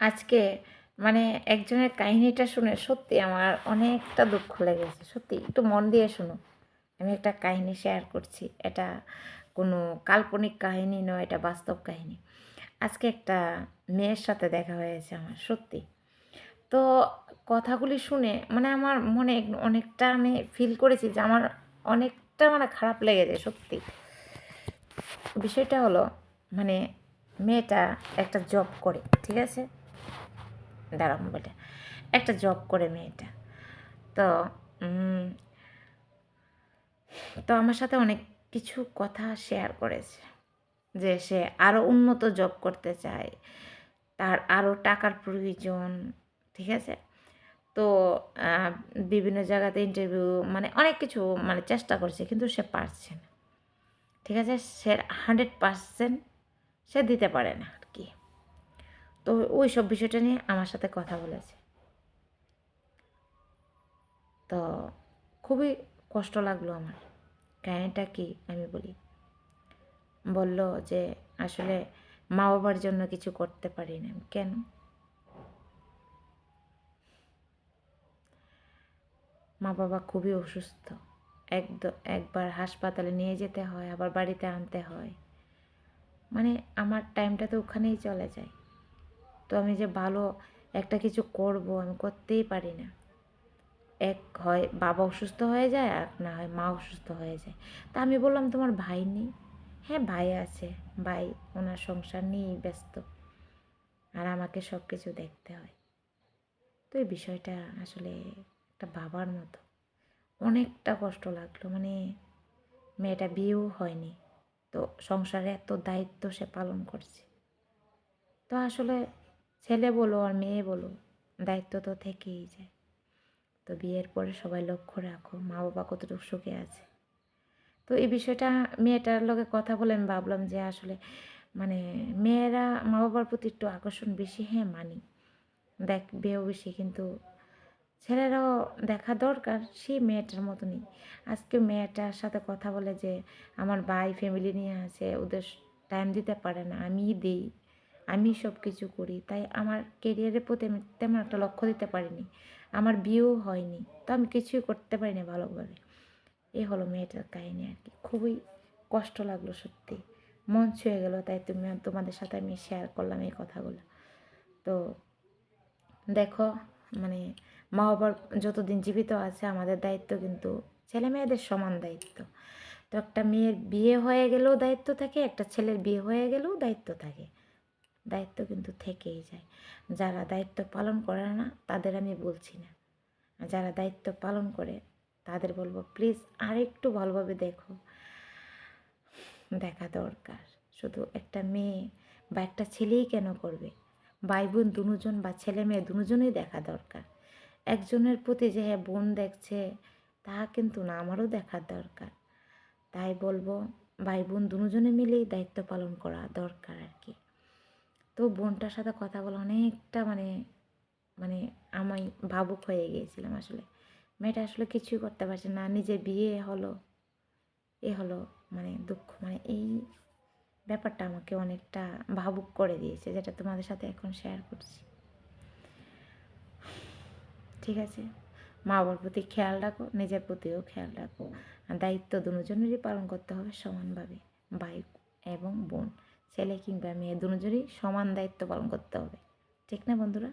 আজকে মানে একজনের কাহিনীটা শুনে সত্যি আমার অনেকটা দুঃখ লেগেছে। সত্যি একটু মন দিয়ে শুনো। আমি একটা কাহিনী শেয়ার করছি। এটা কোনো কাল্পনিক কাহিনী নয়, এটা বাস্তব কাহিনী। আজকে একটা মেয়ের সাথে দেখা হয়েছে আমার, সত্যি। তো কথাগুলি শুনে মানে আমার মনে অনেকটা আমি ফিল করেছি যে আমার অনেকটা মানে খারাপ লেগেছে সত্যি। বিষয়টা হলো মানে মেয়েটা একটা জব করে, ঠিক আছে? দাঁড়া মোবাইলটা। একটা জব করে মেয়েটা। তো উম, তো আমার সাথে অনেক কিছু কথা শেয়ার করেছে যে সে আরও উন্নত জব করতে চায়, তার আরও টাকার প্রয়োজন, ঠিক আছে? তো আহ, বিভিন্ন জায়গাতে ইন্টারভিউ মানে অনেক কিছু মানে চেষ্টা করছে, কিন্তু সে পারছে না, ঠিক আছে? সে 100% সে দিতে পারে না আর কি। তো ওই সব বিষয়টা নিয়ে আমার সাথে কথা বলেছে। তো খুবই কষ্ট লাগলো আমার। কাহিনিটা কি আমি বলি। বলল যে আসলে মা বাবার জন্য কিছু করতে পারি না। কেন? মা বাবা খুবই অসুস্থ, একবার হাসপাতালে নিয়ে যেতে হয়, আবার বাড়িতে আনতে হয়, মানে আমার টাইমটা তো ওখানেই চলে যায়। তো আমি যে ভালো একটা কিছু করব আমি করতেই পারি না। এক হয় বাবা অসুস্থ হয়ে যায়, আর না হয় মা অসুস্থ হয়ে যায়। তা আমি বললাম তোমার ভাই নেই? হ্যাঁ ভাই আছে, ভাই ওনার সংসার নিয়েই ব্যস্ত, আর আমাকে সব কিছু দেখতে হয়। তো এই বিষয়টা আসলে একটা বাবার মতো অনেকটা কষ্ট লাগলো। মানে মেয়েটা বিয়েও হয়নি, তো সংসারে এত দায়িত্ব সে পালন করছে। তো আসলে ছেলে বলো আর মেয়ে বলো, দায়িত্ব তো থেকেই যায়। তো বিয়ের পরে সবাই লক্ষ্য রাখো মা বাবা কতটুকু সুখে আছে। তো এই বিষয়টা মেয়েটার লগে কথা বলে আমি ভাবলাম যে আসলে মানে মেয়েরা মা বাবার প্রতি একটু আকর্ষণ বেশি, হ্যাঁ মানি, দেখবেও বেশি, কিন্তু ছেলেরাও দেখা দরকার সেই মেয়েটার মতনই। আজকে মেয়েটার সাথে কথা বলে যে আমার ভাই ফ্যামিলি নিয়ে আছে, ওদের টাইম দিতে পারে না, আমিই দিই, আমি সব কিছু করি, তাই আমার কেরিয়ারের প্রতি আমি তেমন একটা লক্ষ্য দিতে পারিনি, আমার বিয়েও হয়নি, তো আমি কিছুই করতে পারিনি ভালোভাবে। এই হলো মেয়েটার কাহিনী আর কি। খুবই কষ্ট লাগলো সত্যি, মন ছুঁয়ে গেলো, তাই তোমাদের সাথে আমি শেয়ার করলাম এই কথাগুলো। তো দেখো মানে মা বাবার যতদিন জীবিত আছে আমাদের দায়িত্ব কিন্তু ছেলে মেয়েদের সমান দায়িত্ব। তো একটা মেয়ের বিয়ে হয়ে গেলেও দায়িত্ব থাকে, একটা ছেলের বিয়ে হয়ে গেলেও দায়িত্ব থাকে, দায়িত্ব কিন্তু থেকেই যায়। যারা দায়িত্ব পালন করে না তাদের আমি বলছি না, আর যারা দায়িত্ব পালন করে তাদের বলবো প্লিজ আরেকটু ভালোভাবে দেখো, দেখা দরকার। শুধু একটা মেয়ে বা একটা ছেলেই কেন করবে, ভাই বোন দুজন বা ছেলে মেয়ে দুজনেই দেখা দরকার। একজনের প্রতি যে হ্যাঁ বোন দেখছে তা কিন্তু না, আমারও দেখার দরকার। তাই বলবো ভাই বোন দুজনে মিলেই দায়িত্ব পালন করা দরকার আর কি। তো বোনটার সাথে কথা বলে অনেকটা মানে মানে আমি ভাবুক হয়ে গিয়েছিলাম আসলে। মেয়েটা আসলে কিছুই করতে পারছে না, নিজের বিয়ে হলো, এ হলো, মানে দুঃখ, মানে এই ব্যাপারটা আমাকে অনেকটা ভাবুক করে দিয়েছে, যেটা তোমাদের সাথে এখন শেয়ার করছি। ঠিক আছে, মা বাবার প্রতি খেয়াল রাখো, নিজের প্রতিও খেয়াল রাখো, আর দায়িত্ব দুজনেরই পালন করতে হবে সমানভাবে। ভাই এবং বোন, ছেলে কিংবা মেয়ে দুজনেরই সমান দায়িত্ব পালন করতে হবে, ঠিক না বন্ধুরা?